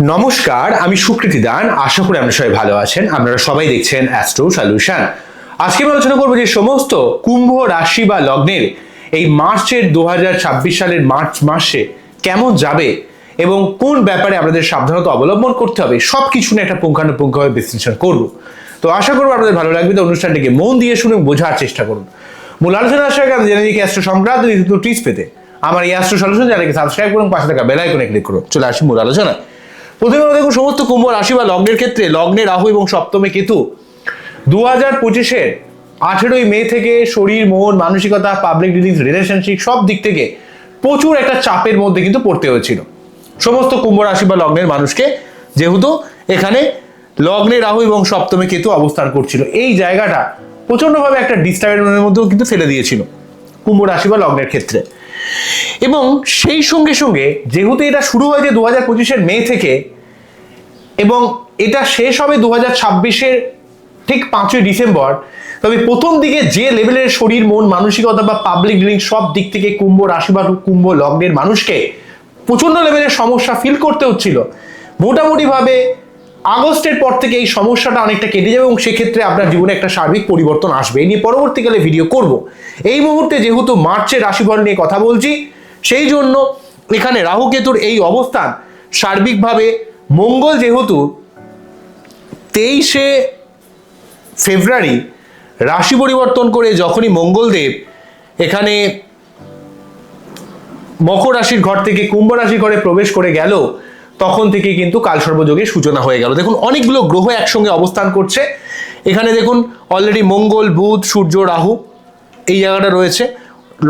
নমস্কার, আমি সুকৃতি দান। আশা করি আপনারা সবাই ভালো আছেন। আপনারা সবাই দেখছেন অ্যাস্ট্রো সলিউশন। আজকে আমি আলোচনা করবো যে সমস্ত কুম্ভ রাশি বা লগ্নের এই মার্চের 2026 সালের মার্চ মাসে কেমন যাবে এবং কোন ব্যাপারে আপনাদের সাবধানতা অবলম্বন করতে হবে সব কিছু নিয়ে একটা পুঙ্খানুপুঙ্খভাবে বিশ্লেষণ করব। তো আশা করবো আপনাদের ভালো লাগবে। তো অনুষ্ঠানটিকে মন দিয়ে শুনে বোঝার চেষ্টা করুন। মূল আলোচনা আসার আগে আমি জেনে নিই অ্যাস্ট্রো সংক্রান্ত নিত্য টিপস পেতে আমার এই অ্যাস্ট্রো সলিউশন চ্যানেলকে সাবস্ক্রাইব করুন, পাশে থাকা বেল আইকনে ক্লিক করুন। চলে আসি মূল আলোচনায়। প্রথমে দেখুন, সমস্ত কুম্ভ রাশি বা লগ্নের ক্ষেত্রে লগ্নে রাহু এবং সপ্তমে কেতু 2025-এর 18ই মে থেকে শরীর, মন, মানসিকতা, পাবলিক ডিলিংস, রিলেশনশিপ সব দিক থেকে প্রচুর একটা চাপের মধ্যে কিন্তু পড়তে হয়েছিল সমস্ত কুম্ভ রাশি বা লগ্নের মানুষকে, যেহেতু এখানে লগ্নে রাহু এবং সপ্তমে কেতু অবস্থান করছিল। এই জায়গাটা প্রচন্ডভাবে একটা ডিস্টার্বের মধ্যেও কিন্তু ফেলে দিয়েছিল কুম্ভ রাশি বা লগ্নের ক্ষেত্রে। এবং সেই সঙ্গে সঙ্গে যেহেতু এটা শুরু হয়েছে 2025-এর মে থেকে এবং এটা শেষ হবে 2026-এর ঠিক 5ই ডিসেম্বর, তবে প্রথম দিকে যে লেভেলের শরীর, মন, মানসিকতা বা পাবলিক ডিলিং সব দিক থেকে কুম্ভ রাশি বা কুম্ভ লগ্নের মানুষকে প্রচন্ড লেভেলের সমস্যা ফিল করতে হচ্ছিল, মোটামুটিভাবে আগস্টের পর থেকে এই সমস্যাটা অনেকটা কেটে যাবে এবং সেক্ষেত্রে আপনার জীবনে একটা সার্বিক পরিবর্তন আসবে। এই নিয়ে পরবর্তীকালে ভিডিও করব। এই মুহূর্তে যেহেতু মার্চের রাশিফল নিয়ে কথা বলছি, সেই জন্য এখানে রাহু কেতুর এই অবস্থান সার্বিকভাবে মঙ্গল যেহেতু 23শে ফেব্রুয়ারি রাশি পরিবর্তন করে যখনই মঙ্গলদেব এখানে মকর রাশির ঘর থেকে কুম্ভ রাশির ঘরে প্রবেশ করে গেল, তখন থেকে কিন্তু কালসর্পযোগের সূচনা হয়ে গেল। দেখুন, অনেকগুলো গ্রহ একসঙ্গে অবস্থান করছে। এখানে দেখুন অলরেডি মঙ্গল, বুধ, সূর্য, রাহু এই জায়গাটা রয়েছে,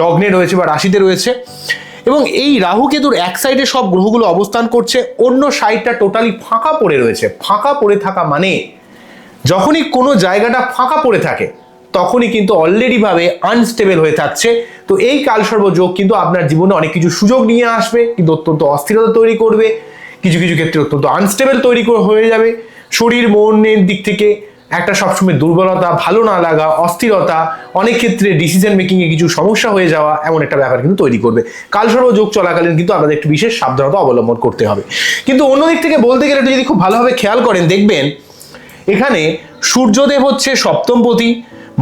লগ্নে রয়েছে বা রাশিতে রয়েছে। এবং এই রাহু কেতুর এক সাইডে সব গ্রহগুলো অবস্থান করছে, অন্য সাইডটা টোটালি ফাঁকা পড়ে রয়েছে। ফাঁকা পড়ে থাকা মানে যখনই কোনো জায়গাটা ফাঁকা পড়ে থাকে তখনই কিন্তু অলরেডি ভাবে আনস্টেবল হয়ে থাকছে। তো এই কালসর্প যোগ কিন্তু আপনার জীবনে অনেক কিছু সুযোগ নিয়ে আসবে, কিন্তু অত্যন্ত অস্থিরতা তৈরি করবে, কিছু কিছু ক্ষেত্রে অত্যন্ত আনস্টেবল তৈরি হয়ে যাবে। শরীর মনের দিক থেকে একটা সবসময় দুর্বলতা, ভালো না লাগা, অস্থিরতা, অনেক ক্ষেত্রে ডিসিশন মেকিং এ কিছু সমস্যা হয়ে যাওয়া, এমন একটা ব্যাপার কিন্তু তৈরি করবে। কালসর্প যোগ চলাকালীন কিন্তু আপনাদের একটু বিশেষ সাবধানতা অবলম্বন করতে হবে। কিন্তু অন্যদিক থেকে বলতে গেলে যদি খুব ভালোভাবে খেয়াল করেন, দেখবেন এখানে সূর্যদেব হচ্ছে সপ্তমপতি,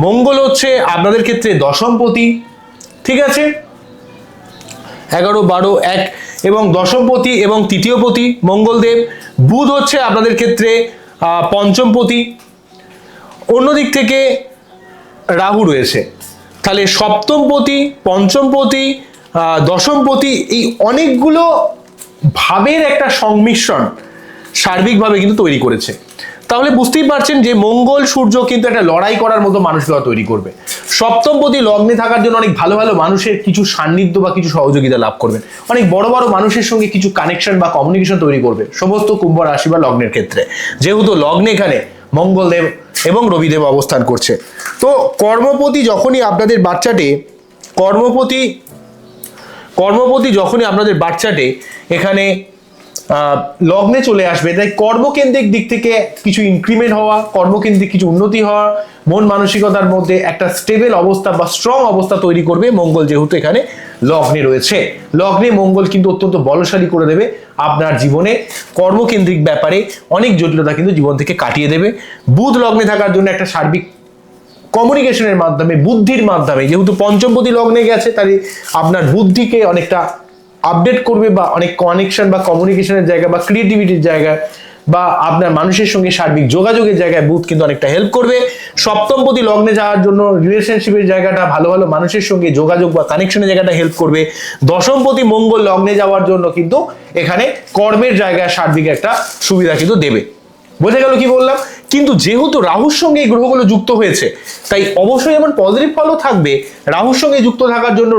মঙ্গল হচ্ছে আপনাদের ক্ষেত্রে দশমপতি, ঠিক আছে, 11, 12, 1 এবং দশমপতি এবং তৃতীয়পতি মঙ্গলদেব। বুধ হচ্ছে আপনাদের ক্ষেত্রে পঞ্চমপতি, অন্যদিক থেকে রাহু রয়েছে। তাহলে সপ্তমপতি, পঞ্চমপতি, দশমপতি, এই অনেকগুলো ভাবের একটা সংমিশ্রণ সার্বিকভাবে কিন্তু তৈরি করেছে। তাহলে বুঝতেই পারছেন যে মঙ্গল সূর্য কিন্তু একটা লড়াই করার মতো মানসিকতা তৈরি করবে। সপ্তমপতি লগ্নে থাকার জন্য অনেক ভালো ভালো মানুষের কিছু সান্নিধ্য বা কিছু সহযোগিতা লাভ করবেন, অনেক বড় বড় মানুষের সঙ্গে কিছু কানেকশন বা কমিউনিকেশন তৈরি করবে সমস্ত কুম্ভ রাশি বা লগ্নের ক্ষেত্রে, যেহেতু লগ্নে এখানে মঙ্গলদেব এবং রবিদেব অবস্থান করছে। তো কর্মপতি যখনই আপনাদের বাচ্চাটে কর্মপতি যখনই আপনাদের বাচ্চাটে এখানে লগ্নে চলে আসবে, তাই কর্মকেন্দ্রিক দিক থেকে কিছু ইনক্রিমেন্ট হওয়া, কর্মকেন্দ্রিক কিছু উন্নতি হওয়া, মন মানসিকতার মধ্যে একটা স্টেবল অবস্থা বা স্ট্রং অবস্থা তৈরি করবে মঙ্গল, যেহেতু এখানে লগ্নে রয়েছে। লগ্নে মঙ্গল কিন্তু অত্যন্ত বলশালী করে দেবে আপনার জীবনে, কর্মকেন্দ্রিক ব্যাপারে অনেক জটিলতা কিন্তু জীবন থেকে কাটিয়ে দেবে। বুধ লগ্নে থাকার জন্য একটা সার্বিক কমিউনিকেশনের মাধ্যমে, বুদ্ধির মাধ্যমে, যেহেতু পঞ্চমপতি লগ্নে গেছে, তাই আপনার বুদ্ধিকে অনেকটা আপডেট করবে বা অনেক কানেকশন বা কমিউনিকেশনের জায়গা বা ক্রিয়েটিভিটির জায়গা বা আপনার মানুষের সঙ্গে সার্বিক যোগাযোগের জায়গায় বুধ কিন্তু অনেকটা হেল্প করবে। সপ্তমপতি লগ্নে যাওয়ার জন্য রিলেশনশিপের জায়গাটা, ভালো ভালো মানুষের সঙ্গে যোগাযোগ বা কানেকশনের জায়গাটা হেল্প করবে। দশমপতি মঙ্গল লগ্নে যাওয়ার জন্য কিন্তু এখানে কর্মের জায়গায় সার্বিক একটা সুবিধা কিন্তু দেবে। বোঝা গেল কি বললাম? কিন্তু যেহেতু রাহুর সঙ্গে এই গ্রহগুলো যুক্ত হয়েছে, তাই অবশ্যই এমন পজিটিভ ফলও থাকবে। রাহুর সঙ্গে যুক্ত থাকার জন্য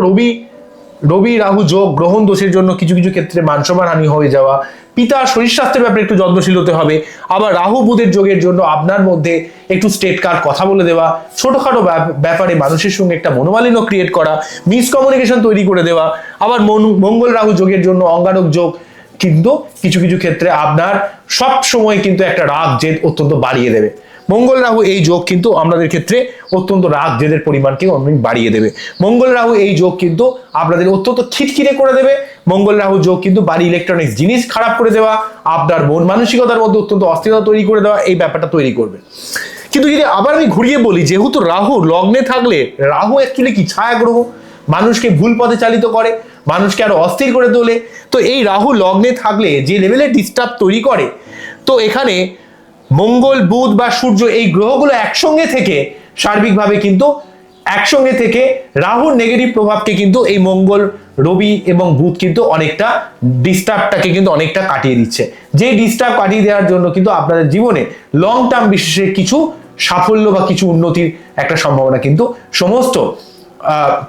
রবি রাহু যোগ গ্রহণ দোষের জন্য কিছু কিছু ক্ষেত্রে মানসম্মান হানি হয়ে যাওয়া, পিতার শরীর স্বাস্থ্যের ব্যাপারে একটু যত্নশীল হতে হবে। আবার রাহু বুধের যোগের জন্য আপনার মধ্যে একটু স্টেট কার কথা বলে দেওয়া, ছোটখাটো ব্যাপারে মানুষের সঙ্গে একটা মনোমালিন্য ক্রিয়েট করা, মিসকমিউনিকেশন তৈরি করে দেওয়া। আবার মঙ্গল রাহু যোগের জন্য অঙ্গারক যোগ কিন্তু কিছু কিছু ক্ষেত্রে আপনার সব সময় কিন্তু একটা রাগ জেদ অত্যন্ত বাড়িয়ে দেবে। মঙ্গল রাহু এই যোগ কিন্তু আমাদের ক্ষেত্রে অত্যন্ত রাগ জেদের পরিমাণকে অনেক বাড়িয়ে দেবে। মঙ্গল রাহু এই যোগ কিন্তু আপনাদের অত্যন্ত খিটখিটে করে দেবে। মঙ্গল রাহু যোগ কিন্তু বাড়ি ইলেকট্রনিক্স জিনিস খারাপ করে দেওয়া, আপনার মন মানসিকতার মধ্যে অত্যন্ত অস্থিরতা তৈরি করে দেওয়া, এই ব্যাপারটা তৈরি করবে। কিন্তু যদি আবার আমি ঘুরিয়ে বলি, যেহেতু রাহু লগ্নে থাকলে, রাহু অ্যাকচুয়ালি কি ছায়া গ্রহ, মানুষকে ভুল পথে চালিত করে, মানুষকে আরো অস্থির করে তোলে। তো এই রাহু লগ্নে থাকলে যে লেভেলে ডিস্টার্ব তৈরি করে, তো এখানে মঙ্গল বুধ বা সূর্য এই গ্রহগুলো একসঙ্গে থেকে সার্বিকভাবে কিন্তু একসঙ্গে থেকে রাহুর নেগেটিভ প্রভাবকে কিন্তু এই মঙ্গল রবি এবং বুধ কিন্তু অনেকটা ডিস্টার্বটাকে কিন্তু অনেকটা কাটিয়ে দিচ্ছে। যে ডিস্টার্ব কাটিয়ে দেওয়ার জন্য কিন্তু আপনাদের জীবনে লং টার্ম বিশেষে কিছু সাফল্য বা কিছু উন্নতির একটা সম্ভাবনা কিন্তু সমস্ত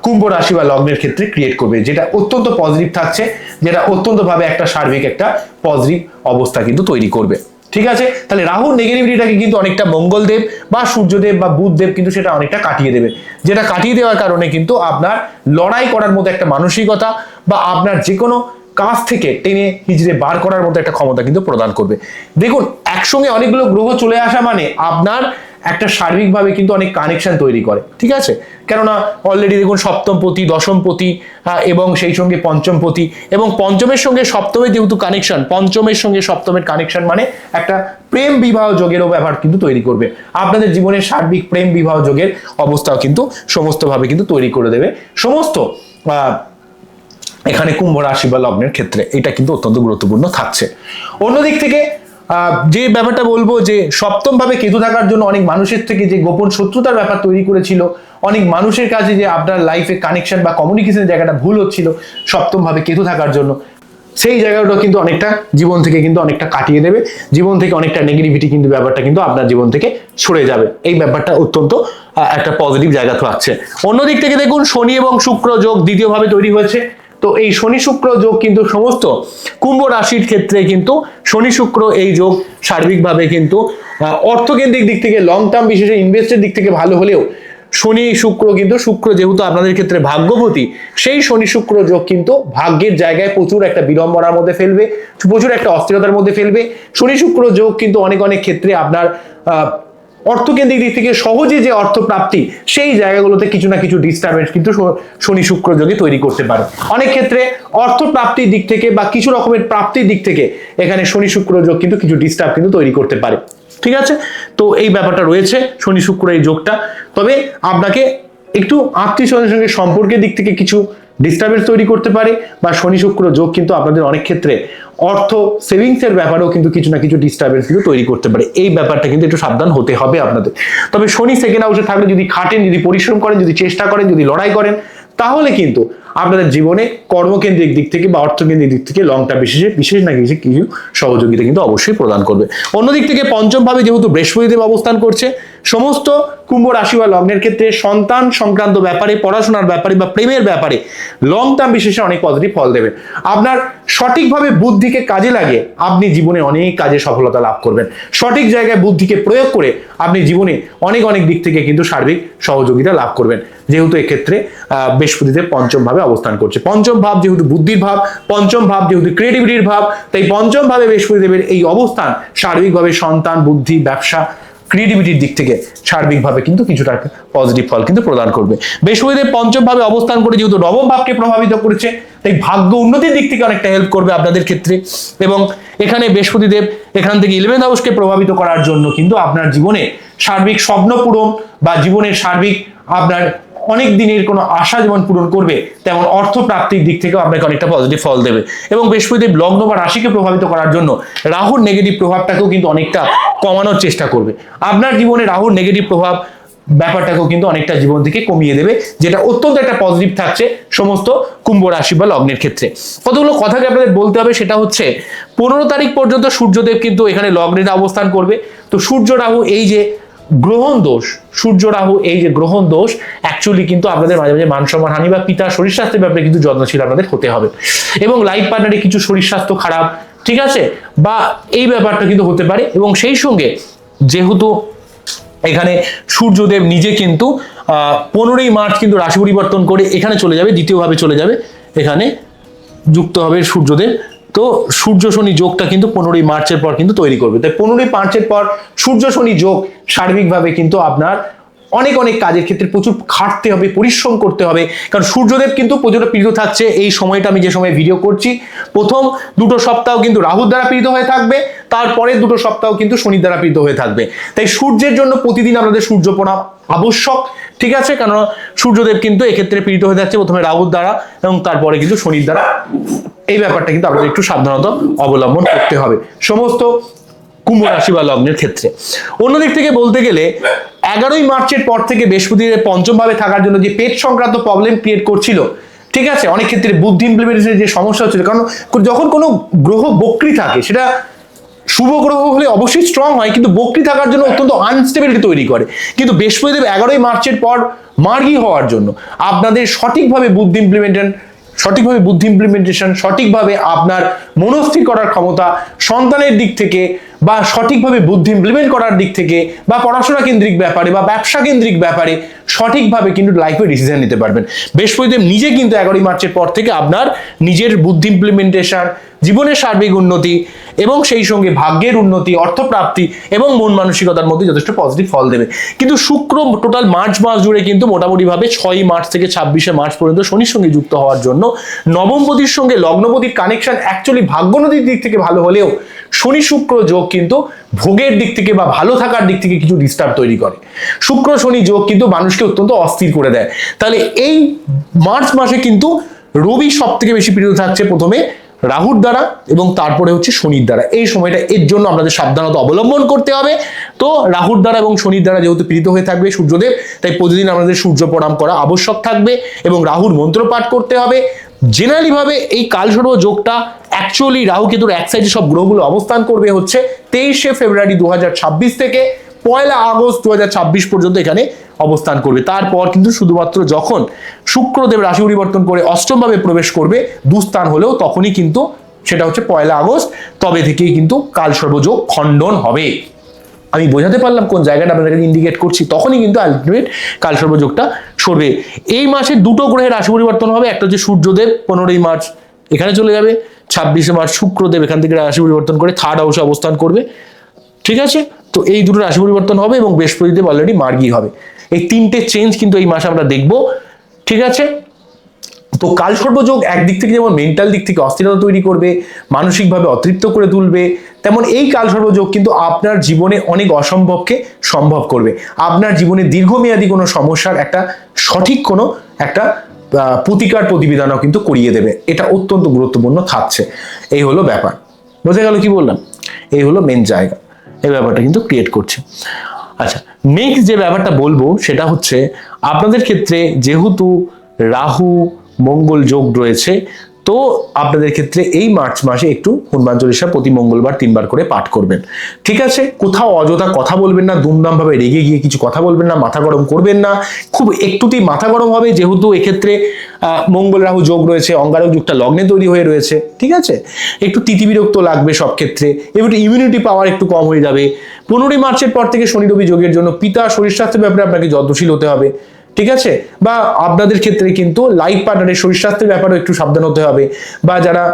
কুম্ভ রাশি বা লগ্নের ক্ষেত্রে ক্রিয়েট করবে, যেটা অত্যন্ত পজিটিভ থাকছে, যেটা অত্যন্ত ভাবে একটা সার্বিক একটা পজিটিভ অবস্থা কিন্তু তৈরি করবে। ঠিক আছে, তাহলে রাহুর নেগেটিভিটিটাকে কিন্তু অনেকটা মঙ্গলদেব বা সূর্যদেব বা বুধদেব কিন্তু সেটা অনেকটা কাটিয়ে দেবে, যেটা কাটিয়ে দেওয়ার কারণে কিন্তু আপনার লড়াই করার মতো একটা মানসিকতা বা আপনার যে কোনো কাজ থেকে টেনে হিজড়ে বার করার মতো একটা ক্ষমতা কিন্তু প্রদান করবে। দেখুন, একসঙ্গে অনেকগুলো গ্রহ চলে আসা মানে আপনার একটা সার্বিকভাবে কিন্তু অনেক কানেকশন তৈরি করে। ঠিক আছে, কেননা অলরেডি দেখুন সপ্তমপতি, দশমপতি এবং সেই সঙ্গে পঞ্চমপতি, এবং পঞ্চমের সঙ্গে সপ্তমের যেহেতু কানেকশন, পঞ্চমের সঙ্গে সপ্তমের কানেকশন মানে একটা প্রেম বিবাহ যোগেরও ব্যাপার কিন্তু তৈরি করবে। আপনাদের জীবনের সার্বিক প্রেম বিবাহ যোগের অবস্থাও কিন্তু সমস্তভাবে কিন্তু তৈরি করে দেবে সমস্ত এখানে কুম্ভ রাশি বা লগ্নের ক্ষেত্রে। এটা কিন্তু অত্যন্ত গুরুত্বপূর্ণ থাকছে। অন্যদিক থেকে যে ব্যাপারটা বলবো, যে সপ্তম ভাবে কেতু থাকার জন্য অনেক মানুষের থেকে যে গোপন শত্রুতার ব্যাপার তৈরি করেছিল, অনেক মানুষের কাছে যে আপনার লাইফে কানেকশন বা কমিউনিকেশনের জায়গাটা ভুল হচ্ছিল সপ্তম ভাবে কেতু থাকার জন্য, সেই জায়গাটা কিন্তু অনেকটা জীবন থেকে কিন্তু অনেকটা কাটিয়ে দেবে। জীবন থেকে অনেকটা নেগেটিভিটি কিন্তু ব্যাপারটা কিন্তু আপনার জীবন থেকে সরে যাবে। এই ব্যাপারটা অত্যন্ত একটা পজিটিভ জায়গা থাকছে। অন্যদিক থেকে দেখুন, শনি এবং শুক্র যোগ দ্বিতীয়ভাবে তৈরি হয়েছে। তো এই শনি শুক্র যোগ কিন্তু সমস্ত কুম্ভ রাশির ক্ষেত্রে কিন্তু শনি শুক্র এই যোগ সার্বিকভাবে কিন্তু অর্থকেন্দ্রিক দিক থেকে লং টার্ম বিশেষে ইনভেস্টের দিক থেকে ভালো হলেও শনি শুক্র কিন্তু, শুক্র যেহেতু আপনাদের ক্ষেত্রে ভাগ্যপতি, সেই শনি শুক্র যোগ কিন্তু ভাগ্যের জায়গায় প্রচুর একটা বিড়ম্বনার মধ্যে ফেলবে, প্রচুর একটা অস্থিরতার মধ্যে ফেলবে। শনি শুক্র যোগ কিন্তু অনেক অনেক ক্ষেত্রে আপনার অর্থকেন্দ্রিক দিক থেকে সহজে যে অর্থ প্রাপ্তি, সেই জায়গাগুলোতে কিছু না কিছু ডিস্টারবেন্স কিন্তু শনি শুক্র যোগে তৈরি করতে পারে। অনেক ক্ষেত্রে অর্থ প্রাপ্তির দিক থেকে বা কিছু রকমের প্রাপ্তির দিক থেকে এখানে শনি শুক্র যোগ কিন্তু কিছু ডিস্টার্ব কিন্তু তৈরি করতে পারে। ঠিক আছে, তো এই ব্যাপারটা রয়েছে শনি শুক্র এই যোগটা। তবে আপনাকে একটু আত্মীয় স্বজনের সঙ্গে সম্পর্কের দিক থেকে কিছু ডিস্টারবেন্স তৈরি করতে পারে, বা শনি শুক্র যোগ কিন্তু আপনাদের অনেক ক্ষেত্রে অর্থ সেভিংস এর ব্যাপারেও কিন্তু কিছু না কিছু ডিস্টারবেন্স কিন্তু তৈরি করতে পারে। এই ব্যাপারটা কিন্তু একটু সাবধান হতে হবে আপনাদের। তবে শনি সেকেন্ড হাউসে থাকলে যদি খাটেন, যদি পরিশ্রম করেন, যদি চেষ্টা করেন, যদি লড়াই করেন, তাহলে কিন্তু আপনাদের জীবনে কর্মকেন্দ্রিক দিক থেকে বা অর্থকেন্দ্রিক দিক থেকে লং টার্ম বিশেষ না কিছু সহযোগিতা কিন্তু অবশ্যই প্রদান করবে। অন্যদিক থেকে পঞ্চম ভাবে যেহেতু বৃহস্পতিদেব অবস্থান করছে, সমস্ত কুম্ভ রাশি বা লগ্নের ক্ষেত্রে সন্তান সংক্রান্ত ব্যাপারে, পড়াশোনার ব্যাপারে বা প্রেমের ব্যাপারে লং টার্ম বিশেষে অনেক পজিটিভ ফল দেবে। আপনার সঠিকভাবে বুদ্ধিকে কাজে লাগে আপনি জীবনে অনেক কাজে সফলতা লাভ করবেন। সঠিক জায়গায় বুদ্ধিকে প্রয়োগ করে আপনি জীবনে অনেক অনেক দিক থেকে কিন্তু সার্বিক সহযোগিতা লাভ করবেন, যেহেতু এক্ষেত্রে বৃহস্পতিদেব পঞ্চম ভাবে অবস্থান করছে। পঞ্চম ভাব যেহেতু বুদ্ধির ভাব, পঞ্চম ভাব যেহেতু ক্রিয়েটিভিটির ভাব, তাই পঞ্চম ভাবে বৃহস্পতিদেবের এই অবস্থান সার্বিকভাবে সন্তান, বুদ্ধি, ব্যবসা, ক্রিয়েটিভিটির দিক থেকে সার্বিকভাবে কিন্তু কিছুটা পজিটিভ ফল কিন্তু প্রদান করবে। বৃহস্পতিদেব পঞ্চম ভাবে অবস্থান করে যেহেতু নবম ভাবকে প্রভাবিত করেছে, তাই ভাগ্য উন্নতির দিক থেকে অনেকটা হেল্প করবে আপনাদের ক্ষেত্রে। এবং এখানে বৃহস্পতিদেব এখান থেকে 11th হাউসকে প্রভাবিত করার জন্য কিন্তু আপনার জীবনে সার্বিক স্বপ্ন পূরণ বা জীবনের সার্বিক আপনার অনেক দিনের কোনো আশা যেমন পূরণ করবে, তেমন অর্থ প্রাপ্তির দিক থেকেও আপনাকে অনেকটা পজিটিভ ফল দেবে। এবং বৃহস্পতিদেব লগ্ন বা রাশিকে প্রভাবিত করার জন্য রাহুর নেগেটিভ প্রভাবটাকেও কিন্তু অনেকটা কমানোর চেষ্টা করবে। আপনার জীবনে রাহুর নেগেটিভ প্রভাব ব্যাপারটাকেও কিন্তু অনেকটা জীবন থেকে কমিয়ে দেবে, যেটা অত্যন্ত একটা পজিটিভ থাকছে সমস্ত কুম্ভ রাশি বা লগ্নের ক্ষেত্রে। কতগুলো কথাকে আপনাদের বলতে হবে, সেটা হচ্ছে 15 তারিখ পর্যন্ত সূর্যদেব কিন্তু এখানে লগ্নের অবস্থান করবে। তো সূর্য রাহু এই যে গ্রহণ দোষ, সূর্য রাহু এই যে গ্রহণ দোষ, অ্যাকচুয়ালি কিন্তু আপনাদের মাঝে মাঝে মান সম্মান হানি বা পিতার শরীর স্বাস্থ্যের ব্যাপারে কিন্তু যত্নশীল আপনাদের হতে হবে। এবং লাইফ পার্টনারে কিছু শরীর স্বাস্থ্য খারাপ, ঠিক আছে, বা এই ব্যাপারটা কিন্তু হতে পারে। এবং সেই সঙ্গে যেহেতু এখানে সূর্যদেব নিজে কিন্তু 15ই মার্চ কিন্তু রাশি পরিবর্তন করে এখানে চলে যাবে, দ্বিতীয়ভাবে চলে যাবে, এখানে যুক্ত হবে সূর্যদেব তো সূর্য শনি যোগটা কিন্তু 15ই মার্চের পর কিন্তু তৈরি করবে। তাই 15ই মার্চের পর সূর্য শনি যোগ সার্বিকভাবে কিন্তু আপনার অনেক অনেক কাজের ক্ষেত্রে প্রচুর খাটতে হবে, পরিশ্রম করতে হবে, কারণ সূর্যদেব কিন্তু প্রচুর পীড়িত থাকছে এই সময়টা। আমি যে সময় ভিডিও করছি প্রথম 2 সপ্তাহ কিন্তু রাহুর দ্বারা পীড়িত হয়ে থাকবে, তারপরে 2 সপ্তাহ কিন্তু শনির দ্বারা পীড়িত হয়ে থাকবে। তাই সূর্যের জন্য প্রতিদিন আমাদের সূর্য প্রণাম আবশ্যক, ঠিক আছে, কারণ সূর্যদেব কিন্তু এক্ষেত্রে পীড়িত হয়ে যাচ্ছে প্রথমে রাহুর দ্বারা এবং তারপরে কিন্তু শনির দ্বারা। এই ব্যাপারটা কিন্তু আমাদের একটু সাবধানতা অবলম্বন করতে হবে সমস্ত কুম্ভ রাশি বা লগ্নের ক্ষেত্রে। অন্যদিক থেকে বলতে গেলে 11ই মার্চের পর থেকে বৃহস্পতির পঞ্চম ভাবে থাকার জন্য যে পেট সংক্রান্ত প্রবলেম ক্রিয়েট করছিল, ঠিক আছে, অনেক ক্ষেত্রে বুদ্ধি ইমপ্লিমেন্টেশনের যে সমস্যা হচ্ছিল, কারণ যখন কোনো গ্রহ বক্রী থাকে সেটা শুভ গ্রহ হলে অবশ্যই স্ট্রং হয়, কিন্তু বক্রী থাকার জন্য অত্যন্ত আনস্টেবিলিটি তৈরি করে। কিন্তু বৃহস্পতিদেব 11ই মার্চের পর মার্গী হওয়ার জন্য আপনাদের সঠিকভাবে বুদ্ধি ইমপ্লিমেন্টেশন, সঠিকভাবে আপনার মনস্থির করার ক্ষমতা, সন্তানের দিক থেকে বা সঠিকভাবে বুদ্ধি ইমপ্লিমেন্ট করার দিক থেকে বা পড়াশোনা কেন্দ্রিক ব্যাপারে বা ব্যবসা কেন্দ্রিক ব্যাপারে সঠিকভাবে কিন্তু লাইফে ডিসিশন নিতে পারবেন। বৃহস্পতিদেব নিজে কিন্তু 11ই মার্চের পর থেকে আপনার নিজের বুদ্ধি ইমপ্লিমেন্টেশন, জীবনের সার্বিক উন্নতি এবং সেই সঙ্গে ভাগ্যের উন্নতি, অর্থপ্রাপ্তি এবং মন মানসিকতার মধ্যে যথেষ্ট পজিটিভ ফল দেবে। কিন্তু শুক্র টোটাল মার্চ মাস জুড়ে কিন্তু মোটামুটিভাবে 6ই মার্চ থেকে 26শে মার্চ পর্যন্ত শনির সঙ্গে যুক্ত হওয়ার জন্য নবমপতির সঙ্গে লগ্নপতির কানেকশন অ্যাকচুয়ালি ভাগ্যনদীর দিক থেকে ভালো হলেও শনি শুক্র যোগ কিন্তু ভোগের দিক থেকে বা ভালো থাকার দিক থেকে কিছু ডিস্টার্ব তৈরি করে। শুক্র শনি যোগ কিন্তু মানুষকে অত্যন্ত অস্থির করে দেয়। তাহলে এই মার্চ মাসে কিন্তু রবি সব থেকে বেশি পীড়িত থাকছে প্রথমে রাহুর দ্বারা এবং তারপরে হচ্ছে শনির দ্বারা। এই সময়টা এর জন্য আপনাদের সাবধানতা অবলম্বন করতে হবে। তো রাহুর দ্বারা এবং শনির দ্বারা যেহেতু পীড়িত হয়ে থাকবে সূর্যদেব, তাই প্রতিদিন আমাদের সূর্য প্রণাম করা আবশ্যক থাকবে এবং রাহুর মন্ত্র পাঠ করতে হবে। জেনারেলি ভাবে এই কালসর্প যোগটা অ্যাকচুয়ালি রাহু কেতুর এক সাইডে সব গ্রহগুলো অবস্থান করবে হচ্ছে 23শে ফেব্রুয়ারি 2026 থেকে 1 আগস্ট 2026 পর্যন্ত এখানে অবস্থান করবে। তারপর কিন্তু শুধুমাত্র যখন শুক্রদেব রাশি পরিবর্তন করে অষ্টম ভাবে প্রবেশ করবে, দুস্থান হলেও তখনই কিন্তু সেটা হচ্ছে 1 আগস্ট, তবে থেকেই কিন্তু কালসর্পযোগ খণ্ডন হবে। আমি বোঝাতে পারলাম কোন জায়গাটা আপনাদের ইন্ডিকেট করছি, তখনই কিন্তু আলটিমেট কালসর্পযোগটা সরবে। এই মাসে 2 গ্রহের রাশি পরিবর্তন হবে, একটা হচ্ছে সূর্যদেব 15ই মার্চ এখানে চলে যাবে, 26শে মার্চ শুক্রদেব এখান থেকে রাশি পরিবর্তন করে 3rd হাউসে অবস্থান করবে, ঠিক আছে। তো এই 2 রাশি পরিবর্তন হবে এবং বৃহস্পতিদেব অলরেডি মার্গী হবে। এই 3টে চেঞ্জ কিন্তু এই মাসে আমরা দেখব, ঠিক আছে। তো কালসর্পযোগ একদিক থেকে যেমন মেন্টাল দিক থেকে অস্থিরতা তৈরি করবে, মানসিকভাবে অতৃপ্ত করে তুলবে, তেমন এই কালসর্পযোগ কিন্তু আপনার জীবনে অনেক অসম্ভবকে সম্ভব করবে। আপনার জীবনে দীর্ঘমেয়াদী কোনো সমস্যার একটা সঠিক কোনো একটা প্রতিকার প্রতিবিধানও কিন্তু করিয়ে দেবে। এটা অত্যন্ত গুরুত্বপূর্ণ থাকছে। এই হলো ব্যাপার, বোঝা গেল কি বললাম? এই হলো মেন জায়গা, এই ব্যাপারটা কিন্তু ক্রিয়েট করছে। আচ্ছা, নেক্সট যে ব্যাপারটা বলবো সেটা হচ্ছে আপনাদের ক্ষেত্রে যেহেতু রাহু মঙ্গল যোগ রয়েছে, তো আপনাদের ক্ষেত্রে এই মার্চ মাসে একটু হনুমান চল্লিশা প্রতি মঙ্গলবার 3 বার করে পাঠ করবেন, ঠিক আছে। কোথাও অযথা কথা বলবেন না, দুমদাম ভাবে রেগে গিয়ে কিছু কথা বলবেন না, মাথা গরম করবেন না। খুব একটুতেই মাথা গরম হবে যেহেতু এক্ষেত্রে মঙ্গল রাহু যোগ রয়েছে, অঙ্গারক যুগটা লগ্নে তৈরি হয়ে রয়েছে, ঠিক আছে। একটু তিতিবিরক্ত লাগবে সব ক্ষেত্রে, এবার ইমিউনিটি পাওয়ার একটু কম হয়ে যাবে। 15ই মার্চের পর থেকে শনি রবি যোগের জন্য পিতা শরীর স্বাস্থ্যের ব্যাপারে আপনাকে যত্নশীল হতে হবে, ঠিক আছে। বা আপনাদের ক্ষেত্রে কিন্তু লাইফ পার্টনারের শরীর স্বাস্থ্যের ব্যাপারেও একটু সাবধান হতে হবে। বা যারা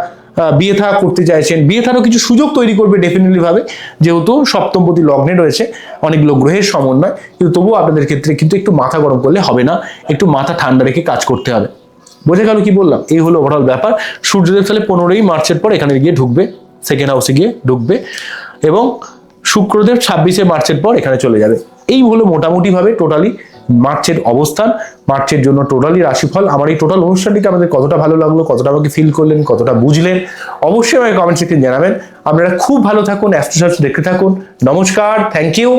বিয়ে থা করতে চাইছেন, বিয়ে থারও কিছু সুযোগ তৈরি করবে ডেফিনেটলি ভাবে, যেহেতু সপ্তমপতি লগ্নে রয়েছে, অনেকগুলো গ্রহের সমন্বয়, কিন্তু তবুও আপনাদের ক্ষেত্রে কিন্তু একটু মাথা গরম করলে হবে না, একটু মাথা ঠান্ডা রেখে কাজ করতে হবে। বোঝা গেল কি বললাম? এই হলো ওভারঅল ব্যাপার। সূর্যদেব তাহলে 15ই মার্চের পর এখানে গিয়ে ঢুকবে, 2nd হাউসে গিয়ে ঢুকবে এবং শুক্রদেব 26শে মার্চের পর এখানে চলে যাবে। এই হলো মোটামুটি ভাবে টোটালি মার্চের অবস্থান, মার্চের জন্য টোটালি রাশিফল। আমার এই টোটাল অনুষ্ঠানটিকে আমাদের কতটা ভালো লাগলো, কতটা আমাকে ফিল করলেন, কতটা বুঝলেন, অবশ্যই আমাকে কমেন্ট সেকশনে জানাবেন। আপনারা খুব ভালো থাকুন, অ্যাস্ট্রোসার্চ দেখতে থাকুন। নমস্কার, থ্যাংক ইউ।